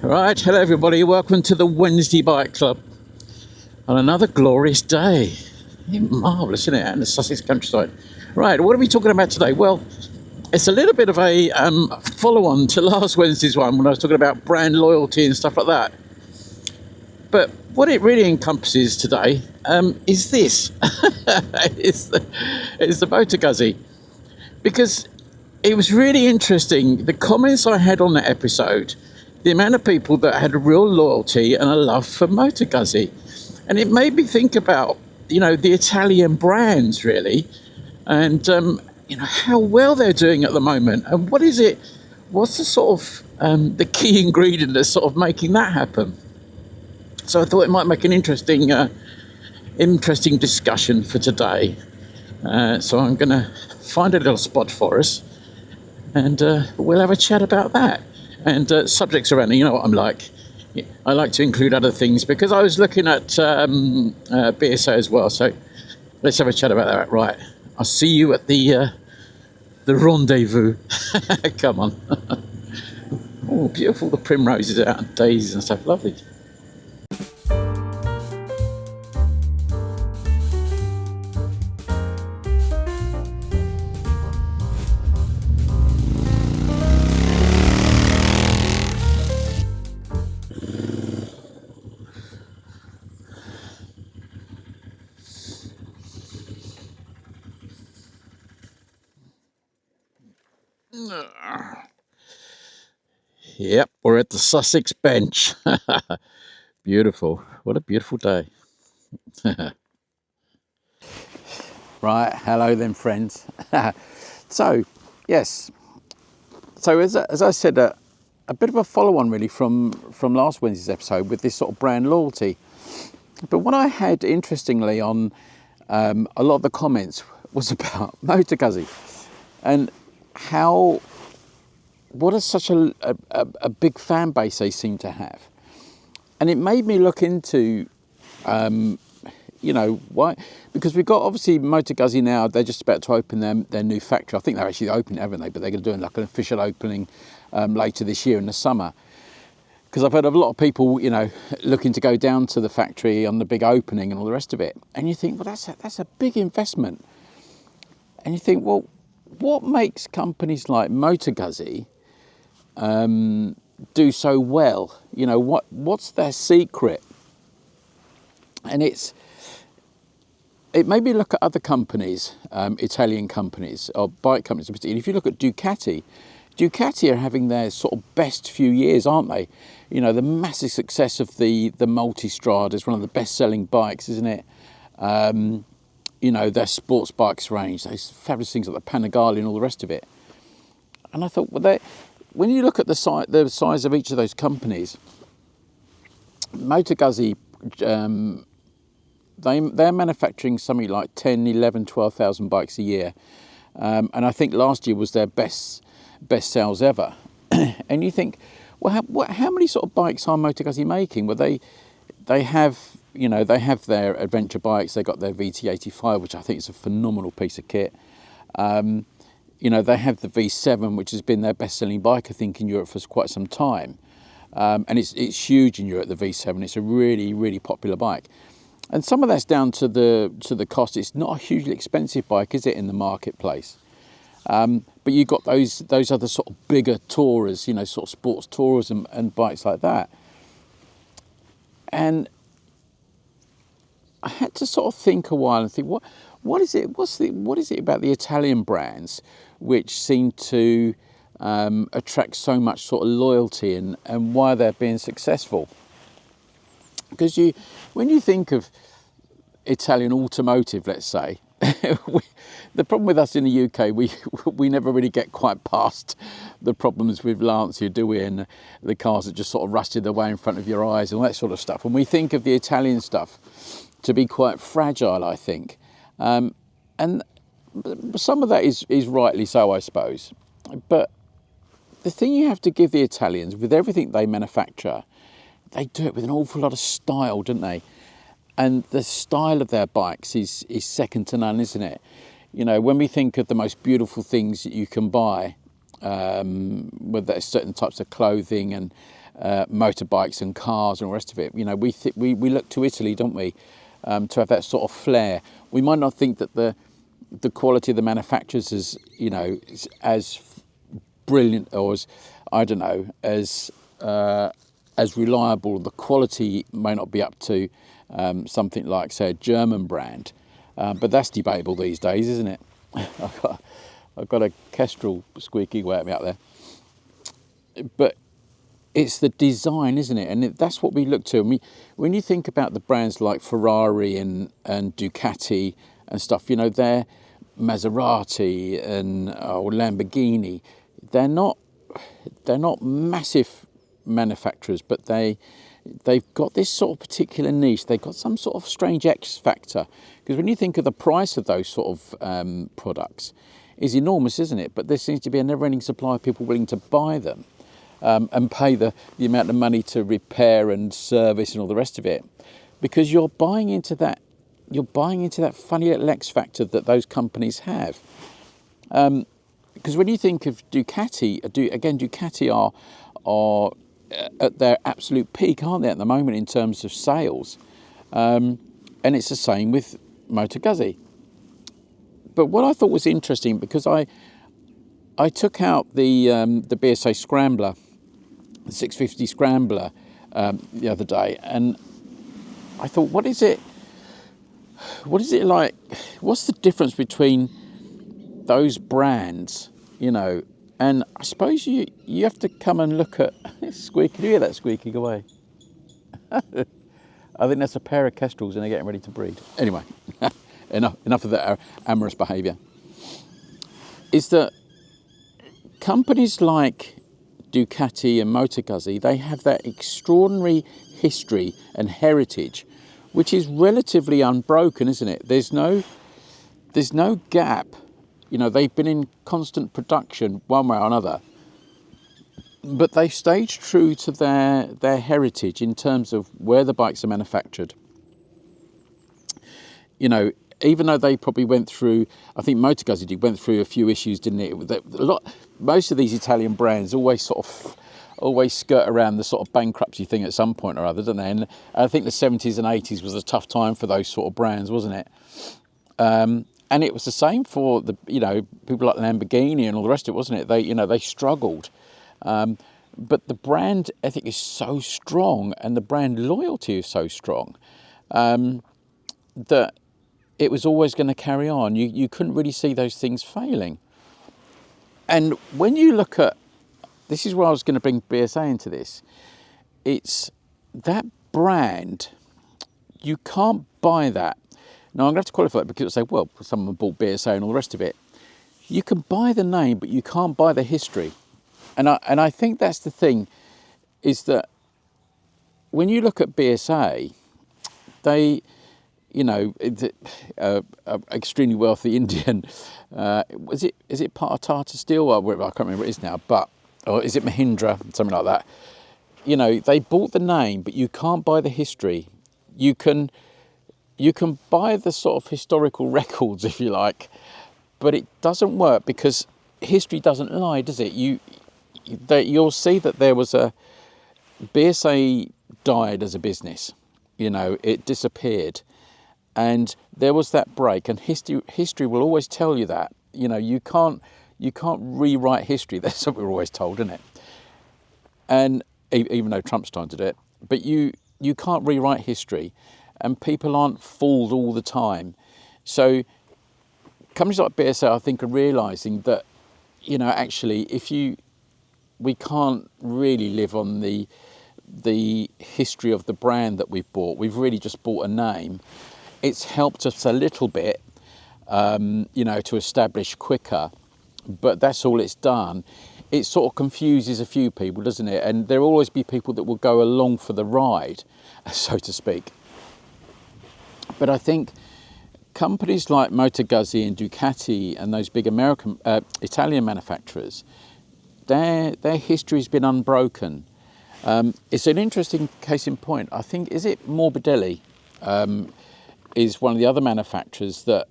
Right, hello everybody, welcome to the Wednesday Bike Club on another glorious day. Marvellous, isn't it, out in the Sussex countryside. Right, what are we talking about today? Well, it's a little bit of a follow-on to last Wednesday's one when I was talking about brand loyalty and stuff like that. But what it really encompasses today is this. it's the Moto Guzzi. Because it was really interesting, the comments I had on that episode, the amount of people that had a real loyalty and a love for Moto Guzzi. And it made me think about, the Italian brands, really, and, how well they're doing at the moment. And what's the sort of, the key ingredient that's sort of making that happen? So I thought it might make an interesting discussion for today. So I'm going to find a little spot for us, and we'll have a chat about that. And subjects around it, you know what I'm like. I like to include other things because I was looking at BSA as well. So let's have a chat about that. Right, I'll see you at the rendezvous. Come on. Oh, beautiful, the primroses out and daisies and stuff. Lovely. Yep, we're at the Sussex bench. Beautiful. What a beautiful day. Right, hello then, friends. So, yes. So as I said, a bit of a follow-on really from last Wednesday's episode with this sort of brand loyalty. But what I had, interestingly, on a lot of the comments was about Moto Guzzi and what is such a big fan base they seem to have. And it made me look into, why, because we've got obviously Moto Guzzi now, they're just about to open their new factory. I think they're actually opening, haven't they? But they're going to do like an official opening later this year in the summer. Because I've heard of a lot of people, looking to go down to the factory on the big opening and all the rest of it. And you think, well, that's a big investment. And you think, well, what makes companies like Moto Guzzi do so well? What's their secret? And it made me look at other companies, Italian companies or bike companies in particular. If you look at Ducati are having their sort of best few years, aren't they? The massive success of the Multistrada is one of the best-selling bikes, isn't it? Their sports bikes range, those fabulous things like the Panigale and all the rest of it. And I thought, well, when you look at the size of each of those companies, Moto Guzzi, they're manufacturing something like 10, 11, 12,000 bikes a year. And I think last year was their best sales ever. And you think, well, how many sort of bikes are Moto Guzzi making? Well, they have their adventure bikes. They got their VT85, which I think is a phenomenal piece of kit. They have the V7, which has been their best-selling bike, I think, in Europe for quite some time. And it's huge in Europe, the V7. It's a really, really popular bike. And some of that's down to the cost. It's not a hugely expensive bike, is it, in the marketplace? But you've got those other sort of bigger tourers, sort of sports tourers and bikes like that. And I had to sort of think a while and think, what is it about the Italian brands which seem to attract so much sort of loyalty and why they're being successful? Because when you think of Italian automotive, let's say, the problem with us in the UK, we never really get quite past the problems with Lancia, do we? And the cars that just sort of rusted away in front of your eyes and all that sort of stuff. And we think of the Italian stuff to be quite fragile, I think. And some of that is rightly so, I suppose. But the thing you have to give the Italians, with everything they manufacture, they do it with an awful lot of style, don't they? And the style of their bikes is second to none, isn't it? When we think of the most beautiful things that you can buy, whether it's certain types of clothing motorbikes and cars and all the rest of it. You know, we look to Italy, don't we, to have that sort of flair. We might not think that the quality of the manufacturers is, you know, is as brilliant or as, I don't know, as reliable. The quality may not be up to something like, say, a German brand, but that's debatable these days, isn't it? I've got a Kestrel squeaking away at me out there. But it's the design, isn't it? And that's what we look to. And when you think about the brands like Ferrari and Ducati and stuff, you know, they're Maserati and Lamborghini. They're not massive manufacturers, but they've got this sort of particular niche. They've got some sort of strange X factor. Because when you think of the price of those sort of products, is enormous, isn't it? But there seems to be a never-ending supply of people willing to buy them and pay the amount of money to repair and service and all the rest of it, because you're buying into that funny little X factor that those companies have. Because when you think of Ducati, Ducati are at their absolute peak, aren't they, at the moment in terms of sales? And it's the same with Moto Guzzi. But what I thought was interesting, because I took out the BSA Scrambler, the 650 Scrambler, the other day, and I thought, what is it like? What's the difference between those brands, you know? And I suppose you have to come and look at squeaking. Do you hear that squeaking away? I think that's a pair of Kestrels and they're getting ready to breed. Anyway, enough of that amorous behaviour. Is that companies like Ducati and Moto Guzzi, they have that extraordinary history and heritage, which is relatively unbroken, isn't it? There's no gap. You know, they've been in constant production one way or another, but they've stayed true to their heritage in terms of where the bikes are manufactured. You know, even though they probably went through, I think Moto Guzzi went through a few issues, didn't it? Most of these Italian brands always skirt around the sort of bankruptcy thing at some point or other, don't they? And I think the 70s and 80s was a tough time for those sort of brands, wasn't it? And it was the same for people like Lamborghini and all the rest of it, wasn't it? They struggled. But the brand ethic is so strong and the brand loyalty is so strong that it was always going to carry on. You couldn't really see those things failing. And when you look at, this is where I was going to bring BSA into this, it's that brand, you can't buy that. Now, I'm going to have to qualify it, because it'll say, well, someone bought BSA and all the rest of it. You can buy the name, but you can't buy the history. And I think that's the thing, is that when you look at BSA, they, extremely wealthy Indian, is it part of Tata Steel? I can't remember what it is now, or is it Mahindra, something like that? You know, they bought the name, but you can't buy the history. You can buy the sort of historical records, if you like, but it doesn't work, because history doesn't lie, does it? You'll see that there was BSA died as a business. You know, it disappeared, and there was that break. And history will always tell you that. You know, you can't rewrite history. That's what we're always told, isn't it? And even though Trump's trying to do it, but you can't rewrite history. And people aren't fooled all the time. So companies like BSA, I think, are realising that, actually, we can't really live on the history of the brand that we've bought. We've really just bought a name. It's helped us a little bit, to establish quicker, but that's all it's done. It sort of confuses a few people, doesn't it? And there'll always be people that will go along for the ride, so to speak. But I think companies like Moto Guzzi and Ducati and those big Italian manufacturers, their history's been unbroken. It's an interesting case in point. I think, is it Morbidelli, is one of the other manufacturers that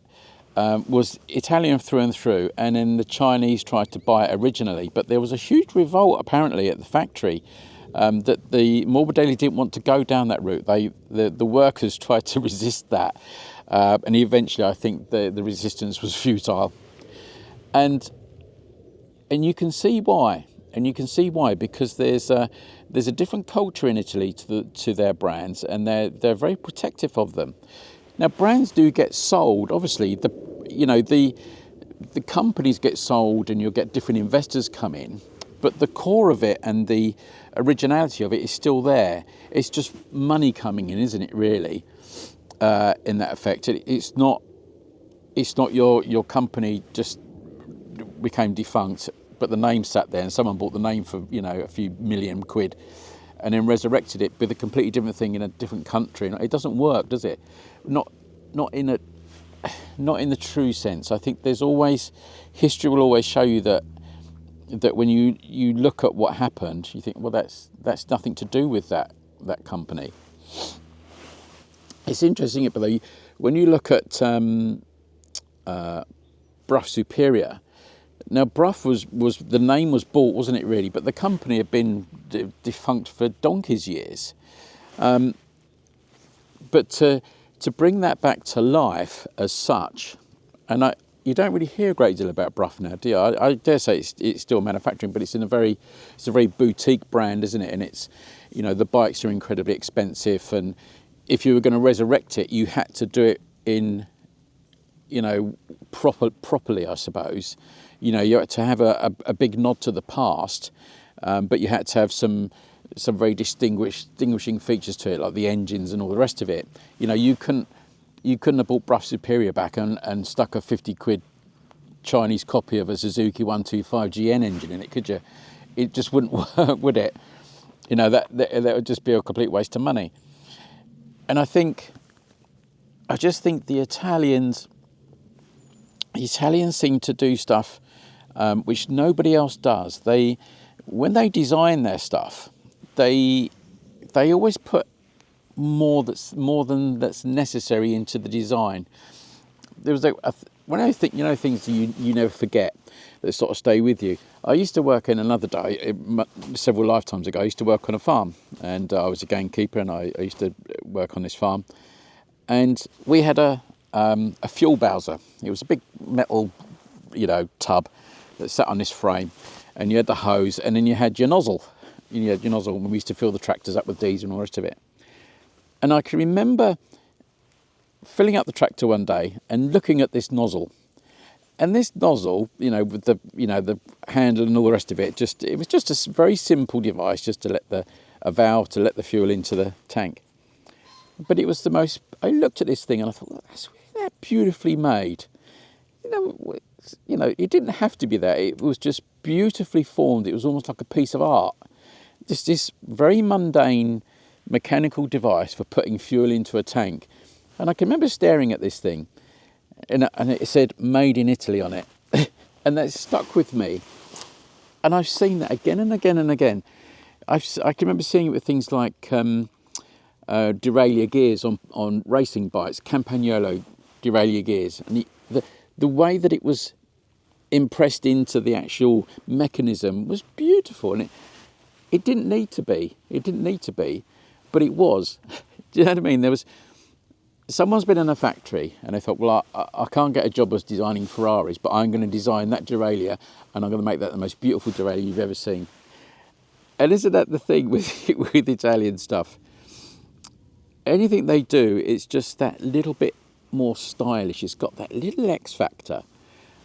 was Italian through and through, and then the Chinese tried to buy it originally. But there was a huge revolt, apparently, at the factory that the Morbidelli didn't want to go down that route. The workers tried to resist that, and eventually I think the resistance was futile. And you can see why. And you can see why, because there's a different culture in Italy to their brands, and they're very protective of them. Now, brands do get sold. Obviously, the companies get sold, and you'll get different investors come in. But the core of it and the originality of it is still there. It's just money coming in, isn't it? Really, in that effect, it's not your company just became defunct, but the name sat there and someone bought the name for a few million quid and then resurrected it with a completely different thing in a different country. It doesn't work, does it? Not in the true sense. I think there's always, history will always show you that when you look at what happened, you think, well, that's nothing to do with that company. It's interesting, but when you look at Brough Superior. Now, Brough was the name was bought, wasn't it, really? But the company had been defunct for donkey's years. But to bring that back to life as such, and you don't really hear a great deal about Brough now, do you? I dare say it's still manufacturing, but it's a very boutique brand, isn't it? And it's, the bikes are incredibly expensive, and if you were going to resurrect it, you had to do it in, properly, I suppose. You had to have a big nod to the past, but you had to have some very distinguishing features to it, like the engines and all the rest of it. You couldn't have bought Brough Superior back and stuck a 50 quid Chinese copy of a Suzuki 125 GN engine in it, could you? It just wouldn't work, would it? That would just be a complete waste of money. And I just think the Italians seem to do stuff which nobody else does. When they design their stuff, they always put more than that's necessary into the design. There was when I think things you never forget that sort of stay with you. I used to work in another day several lifetimes ago. I used to work on a farm, and I was a gamekeeper, and I used to work on this farm, and we had a fuel bowser. It was a big metal, tub that sat on this frame, and you had the hose, and then you had your nozzle. You had your nozzle when we used to fill the tractors up with diesel and all the rest of it. And I can remember filling up the tractor one day and looking at this nozzle. And this nozzle, with the handle and all the rest of it, it was just a very simple device, just to let a valve to let the fuel into the tank. But it was I looked at this thing and I thought, well, that's beautifully made. It didn't have to be that. It was just beautifully formed. It was almost like a piece of art. Just this very mundane mechanical device for putting fuel into a tank. And I can remember staring at this thing, and it said "Made in Italy" on it, and that stuck with me. And I've seen that again and again and again. I can remember seeing it with things like derailleur gears on racing bikes, Campagnolo derailleur gears, and the way that it was impressed into the actual mechanism was beautiful, and it didn't need to be. It didn't need to be, but it was. Do you know what I mean? Someone's been in a factory and they thought, well, I can't get a job as designing Ferraris, but I'm going to design that derailleur, and I'm going to make that the most beautiful derailleur you've ever seen. And isn't that the thing with Italian stuff? Anything they do, it's just that little bit more stylish. It's got that little X factor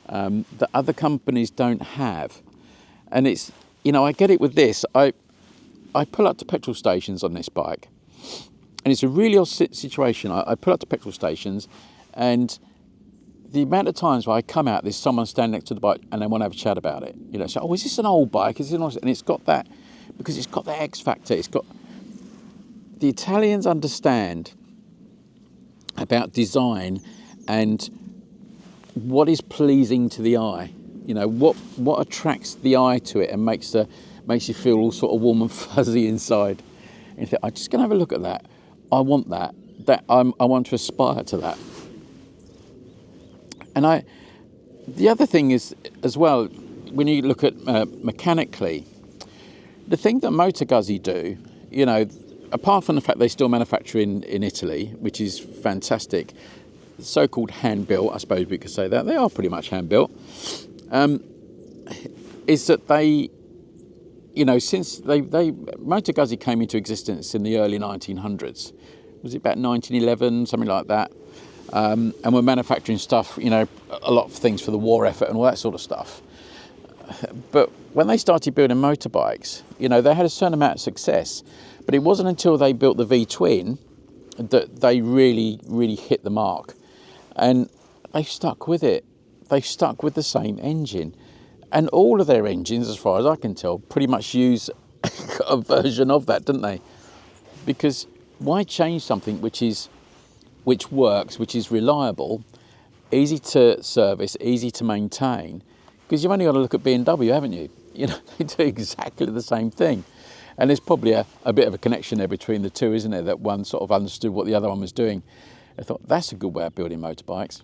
that other companies don't have. And it's, I get it with this. I pull up to petrol stations on this bike, and it's a really odd situation. I pull up to petrol stations, and the amount of times where I come out, there's someone standing next to the bike and they want to have a chat about it. So, is this an old bike? Is it an old? And it's got that, because it's got the X factor. The Italians understand about design and what is pleasing to the eye. What attracts the eye to it and makes you feel all sort of warm and fuzzy inside. And you think, I'm just going to have a look at that. I want that. I want to aspire to that. And the other thing is as well, when you look at mechanically, the thing that Moto Guzzi do, you know, apart from the fact they still manufacture in Italy, which is fantastic, so-called hand-built, I suppose we could say that, they are pretty much hand-built, is that they, you know, since Moto Guzzi came into existence in the early 1900s, was it about 1911, something like that, and we're manufacturing stuff, you know, a lot of things for the war effort and all that sort of stuff. But when they started building motorbikes, you know, they had a certain amount of success, but it wasn't until they built the V-twin that they really, really hit the mark. And they've stuck with it. They've stuck with the same engine. And all of their engines, as far as I can tell, pretty much use a version of that, don't they? Because why change something which works, which is reliable, easy to service, easy to maintain? Because you've only got to look at BMW, haven't you? You know, they do exactly the same thing. And there's probably a bit of a connection there between the two, isn't there? That one sort of understood what the other one was doing. I thought, that's a good way of building motorbikes.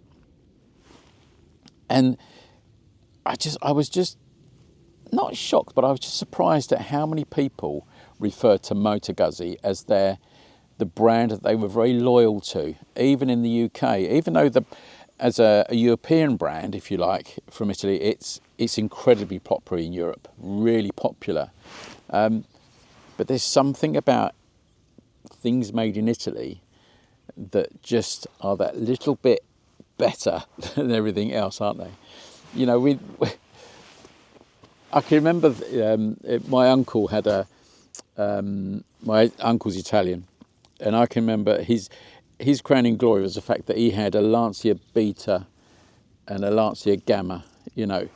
And I was just not shocked, but I was just surprised at how many people refer to Moto Guzzi as the brand that they were very loyal to, even in the UK. Even though as a European brand, if you like, from Italy, it's incredibly popular in Europe, really popular. But there's something about things made in Italy that just are that little bit better than everything else, aren't they? You know, I can remember my uncle had my uncle's Italian, and I can remember his crowning glory was the fact that he had a Lancia Beta and a Lancia Gamma, you know,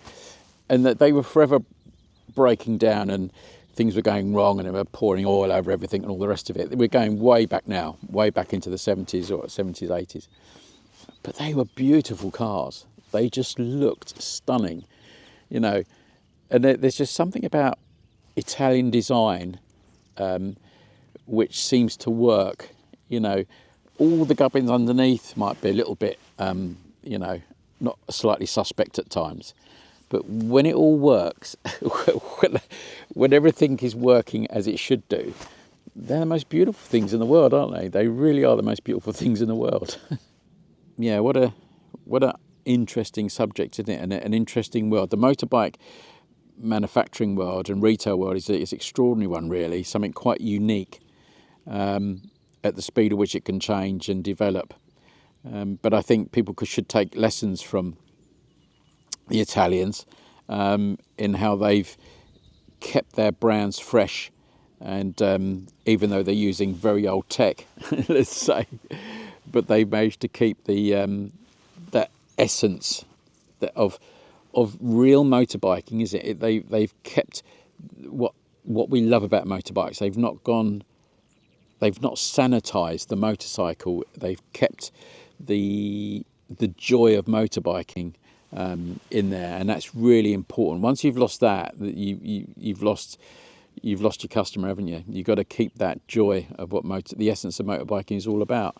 and that they were forever breaking down and things were going wrong and they were pouring oil over everything and all the rest of it. We're going way back now, way back into the 70s or 70s, 80s. But they were beautiful cars. They just looked stunning, you know. And there's just something about Italian design which seems to work, you know. All the gubbins underneath might be a little bit, you know, not slightly suspect at times. But when it all works, when everything is working as it should do, they're the most beautiful things in the world, aren't they? They really are the most beautiful things in the world. Yeah, what a interesting subject, isn't it? And an interesting world. The motorbike manufacturing world and retail world is an extraordinary one, really. Something quite unique at the speed at which it can change and develop. But I think people should take lessons from the Italians in how they've kept their brands fresh, and even though they're using very old tech, let's say, but they managed to keep that essence of real motorbiking, is it? They've kept what we love about motorbikes. They've not sanitized the motorcycle. They've kept the joy of motorbiking in there, and that's really important. Once you've lost that, you've lost your customer, haven't you? You've got to keep that joy of what the essence of motorbiking is all about.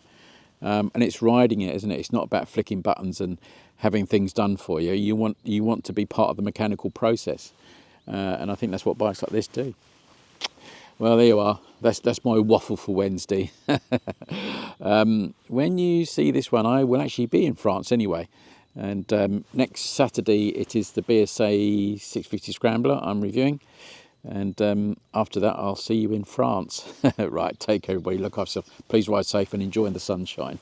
And it's riding it, isn't it? It's not about flicking buttons and having things done for you. You want to be part of the mechanical process, and I think that's what bikes like this do. Well, there you are. That's my waffle for Wednesday. When you see this one, I will actually be in France anyway. And next Saturday, it is the BSA 650 Scrambler I'm reviewing. And after that, I'll see you in France. Right, take care, everybody. Look after yourself. Please ride safe and enjoy the sunshine.